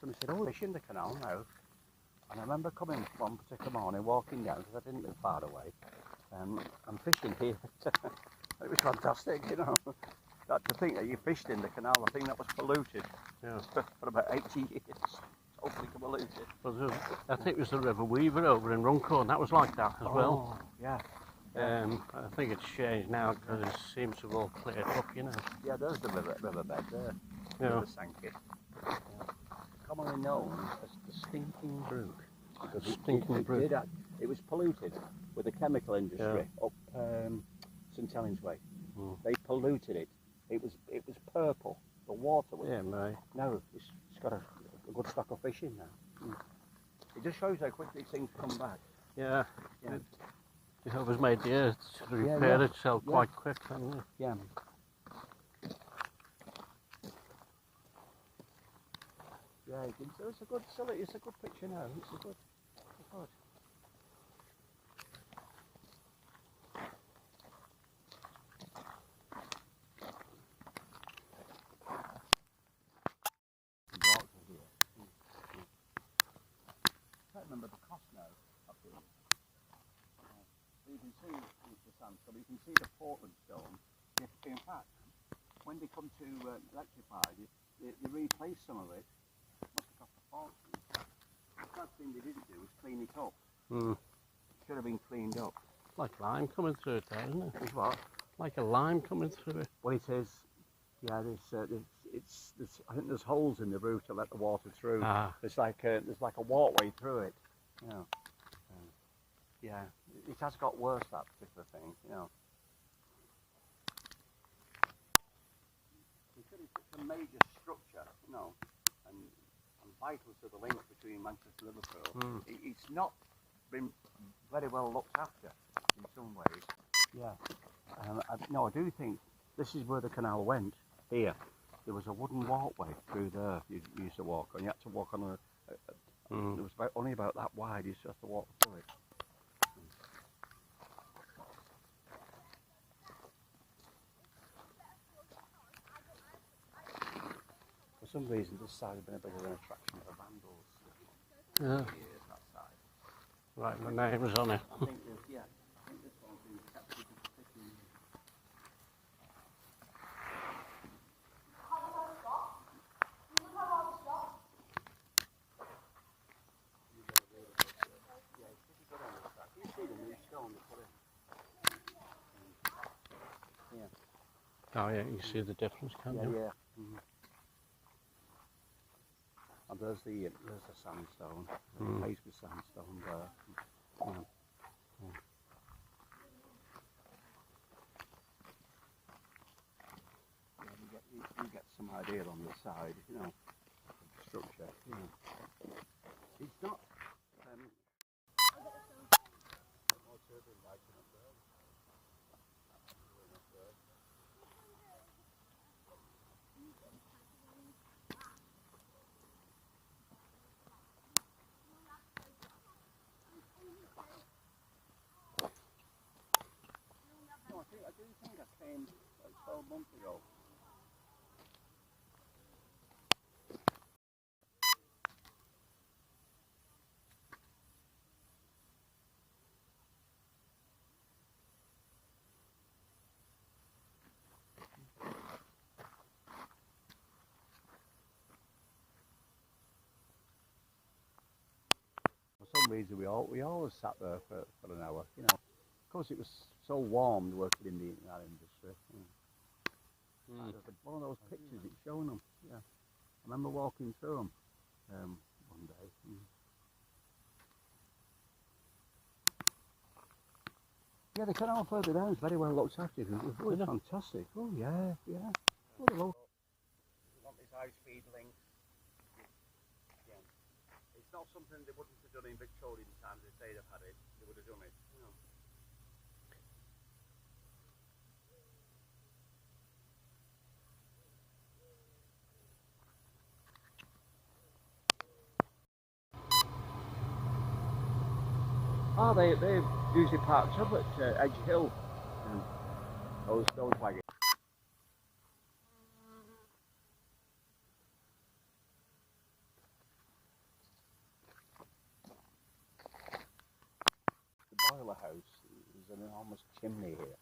somebody said, oh, fish in the canal now. And I remember coming one particular morning, walking down, because I didn't live far away, and fishing here. It was fantastic, you know. To think that you fished in the canal, I think that was polluted for about 80 years. Totally polluted. Well, I think it was the River Weaver over in Runcorn, that was like that as well. Yeah. I think it's changed now because it seems to have all cleared up, you know. Yeah, there's the riverbed there. Yeah. River sank it. Yeah. Commonly known as the Stinking Brook. Because it was polluted with the chemical industry up St Helens Way. They polluted it. It was purple. The water was. Yeah, mate. Now it's got a good stock of fish in there. It just shows how quickly things come back. Yeah. Jehovah's made the earth to repair itself quite quick, hasn't it? Yeah. Yeah, you can, it's a good picture now. It's a good. I can't remember the cost now. You can see the sandstone, you can see the Portland stone. In fact, when they come to electrify, they replace some of it. Must have cost a fortune. The first thing they didn't do was clean it up. It should have been cleaned up. Like lime coming through it, there, isn't it? It's what? Like a lime coming through it. Well, it is. Yeah, I think there's holes in the roof to let the water through. There's like a walkway through it. You know. Yeah, it has got worse, that particular thing, you know. Because it's a major structure, you know, and vital to the link between Manchester and Liverpool. It's not been very well looked after in some ways. Yeah. I do think this is where the canal went. Here, there was a wooden walkway through there. You used to walk on. You had to walk on it was only about that wide. You just have to walk through it. For some reason, this side has been a bit of an attraction for vandals. Yeah. Years, that side. Right, my name was on it. I think this one's been kept for 50 years. You see the new stone they put in? Oh yeah, you see the difference, can't you? Yeah. And there's the sandstone, the place with sandstone there. You get some idea on the side, you know, of the structure. You know. It's not. I do think I came like 12 months ago. For some reason we always sat there for an hour, you know. Of course it was so warm working in that industry. One of those pictures it's showing them. Yeah, I remember walking through them one day. Yeah, the canal further down is very well looked after. It was fantastic. Oh yeah. What a look. We want this high-speed link. Yeah. It's not something they wouldn't have done in Victorian times if they'd have had it. They would have done it. You know. Oh, they usually parked up at Edge Hill. Those wagons. there's an enormous chimney here.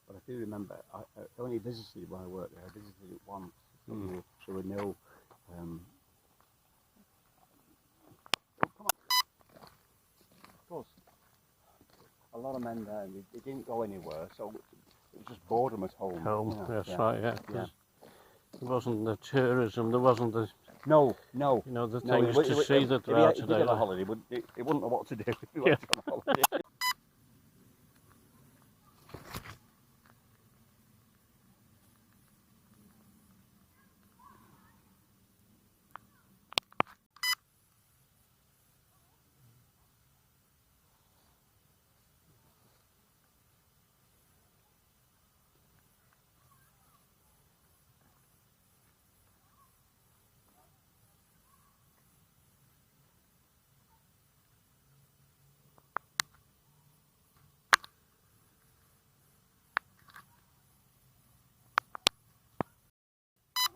But I do remember, I only visited it when I worked there. I visited it once, so we know. Oh, come on. Of course, a lot of men there, they didn't go anywhere, so it was just boredom at home. That's right, yeah. There wasn't the tourism, there wasn't the... No. You know, the things to see that there are today. If he had a holiday, he wouldn't know what to do if he went on holiday.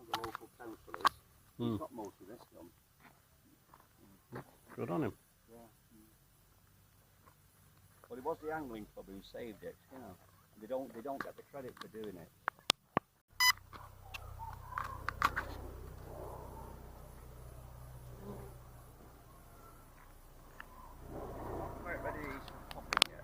The local councillors, he's got most of this done. Good on him. Yeah. Well, it was the angling club who saved it, you know. They don't get the credit for doing it. Not quite ready to eat some popping yet.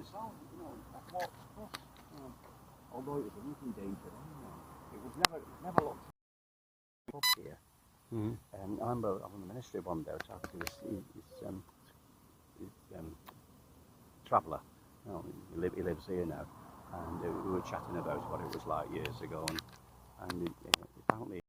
myself, you know, I've walked across, although it was a living danger anyway. It was never looked up here. Mm. And I remember I was in the ministry one day, I was talking to this traveller, you know, he lives here now, and we were chatting about what it was like years ago, and apparently